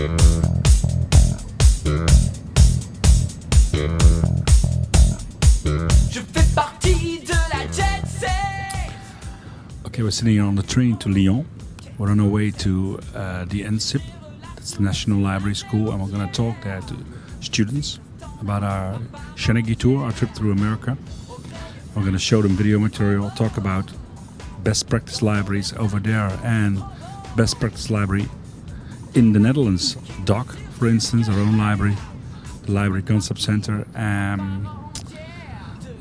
Okay, we're sitting here on the train to Lyon. We're on our way to the enssib, that's the National Library School, and we're going to talk there to students about our Shanachietour, our trip through America. We're going to show them video material, talk about best practice libraries over there and best practice library in the Netherlands. DOC, for instance, our own library, the Library Concept Center. Well,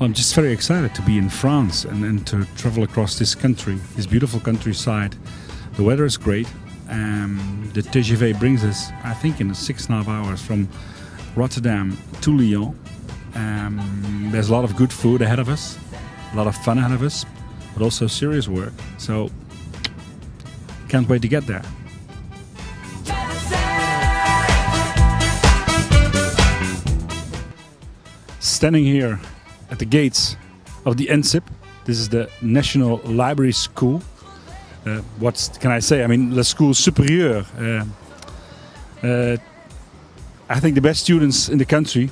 I'm just very excited to be in France and to travel across this country, this beautiful countryside. The weather is great. The TGV brings us, I think, in 6.5 hours from Rotterdam to Lyon. There's a lot of good food ahead of us, a lot of fun ahead of us, but also serious work. So, can't wait to get there. Standing here at the gates of the enssib. This is the National Library School. What can I say? I mean, the school supérieure. I think the best students in the country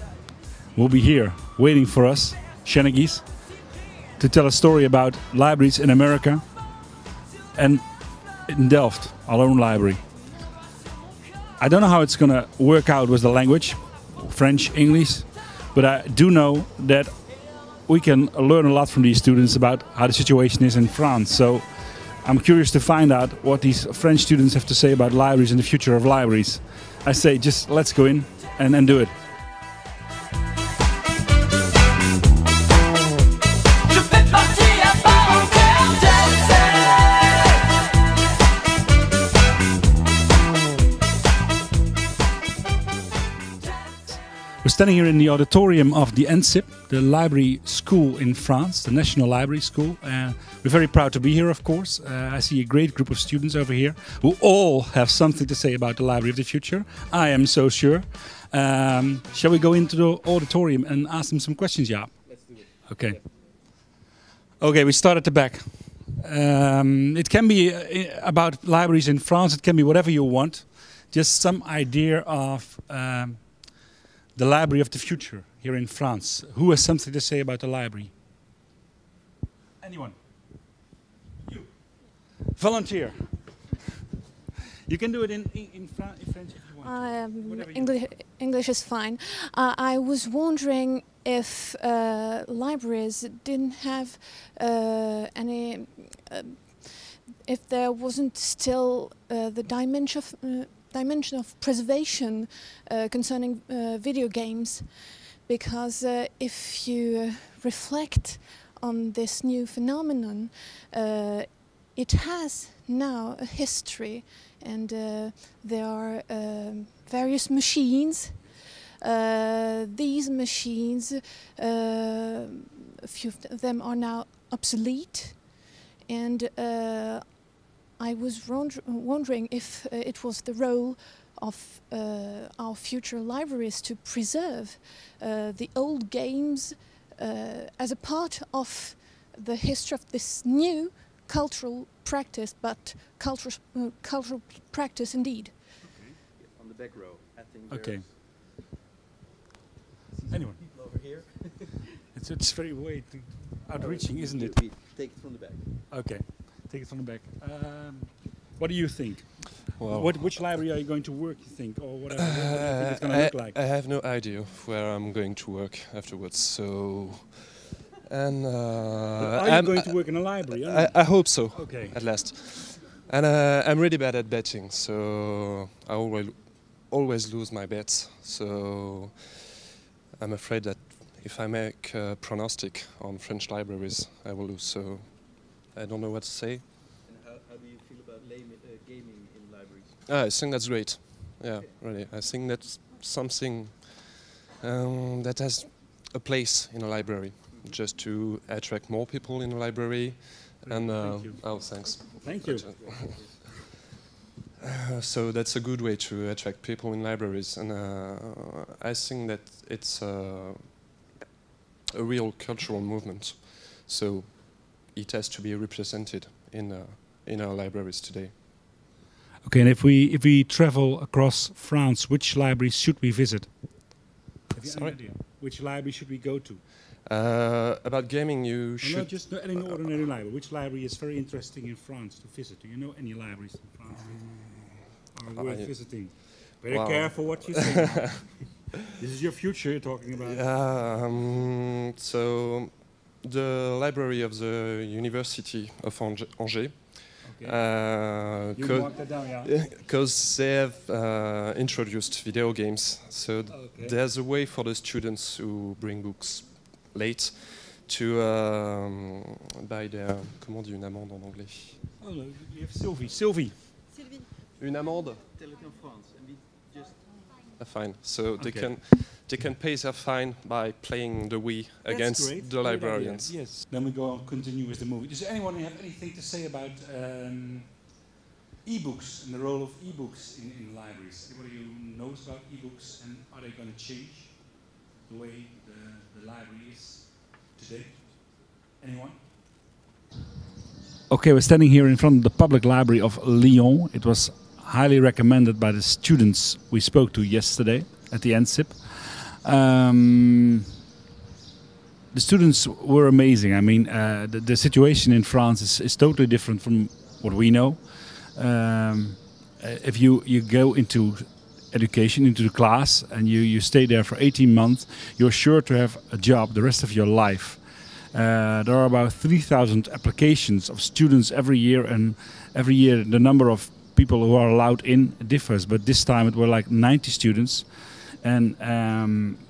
will be here waiting for us, Shanachies, to tell a story about libraries in America and in Delft, our own library. I don't know how it's going to work out with the language, French, English, but I do know that we can learn a lot from these students about how the situation is in France. So I'm curious to find out what these French students have to say about libraries and the future of libraries. I say just let's go in and do it. We're standing here in the auditorium of the enssib, the library school in France, the National Library School. We're very proud to be here, of course. I see a great group of students over here who all have something to say about the library of the future. I am so sure. Shall we go into the auditorium and ask them some questions, Jaap? Let's do it. Okay. Okay, we start at the back. It can be about libraries in France. It can be whatever you want. Just some idea of the library of the future here in France. Who has something to say about the library? Anyone? You. Volunteer. You can do it in French if you want. English is fine. I was wondering if libraries didn't have any, if there wasn't still the dimension of preservation concerning video games, because if you reflect on this new phenomenon, it has now a history, and there are various machines. These machines, a few of them are now obsolete, and I was wondering if it was the role of our future libraries to preserve the old games as a part of the history of this new cultural practice, but cultural practice indeed. Okay. On the back row, I think. Okay. Anyone? People over here. It's very way outreaching, isn't it? Take it from the back. Okay. Take it from the back. What do you think? Well, which library are you going to work, you think, or whatever? What do you think it's going to look like? I have no idea where I'm going to work afterwards. So, and are you going to work in a library? I hope so. Okay. At last. And I'm really bad at betting, so I always lose my bets. So I'm afraid that if I make a prognostic on French libraries, I will lose. So I don't know what to say. And how do you feel about gaming in libraries? I think that's great. Yeah, okay. Really. I think that's something that has a place in a library, just to attract more people in the library. And thank you. Oh, thanks. Thank you. So that's a good way to attract people in libraries, and I think that it's a real cultural movement. So it has to be represented in our libraries today. Okay, and if we travel across France, which libraries should we visit? Have you Sorry? any idea? Which library should we go to? About gaming, you No, should. not just any ordinary library. Which library is very interesting in France to visit? Do you know any libraries in France are worth visiting? Very Wow. careful what you say. This is your future you're talking about. So, the library of the University of Angers. Okay. You mark that down, yeah. Because they have introduced video games, so Okay. there's a way for the students who bring books late to buy their. Comment on dit une amende en anglais? Oh, no, you have Sylvie. Sylvie. Une amende. Tell it in France, and we just A fine. So Okay. they can pay their fine by playing the Wii against great. the Great idea. librarians. Yes. Then we go on, continue with the movie. Does anyone have anything to say about e-books and the role of e-books in libraries? Anybody who knows about e-books and are they going to change the way the library is today? Anyone? Okay, we're standing here in front of the public library of Lyon. It was highly recommended by the students we spoke to yesterday at the enssib. The students were amazing. I mean, the situation in France is totally different from what we know. If you go into education, into the class, and you stay there for 18 months, you're sure to have a job the rest of your life. There are about 3,000 applications of students every year, and every year the number of people who are allowed in differs. But this time it were like 90 students, and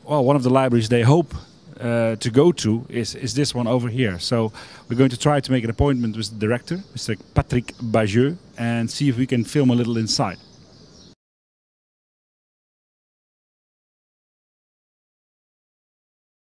well, one of the libraries they hope to go to is this one over here. So we're going to try to make an appointment with the director, Mr. Patrick Bajeux, and see if we can film a little inside.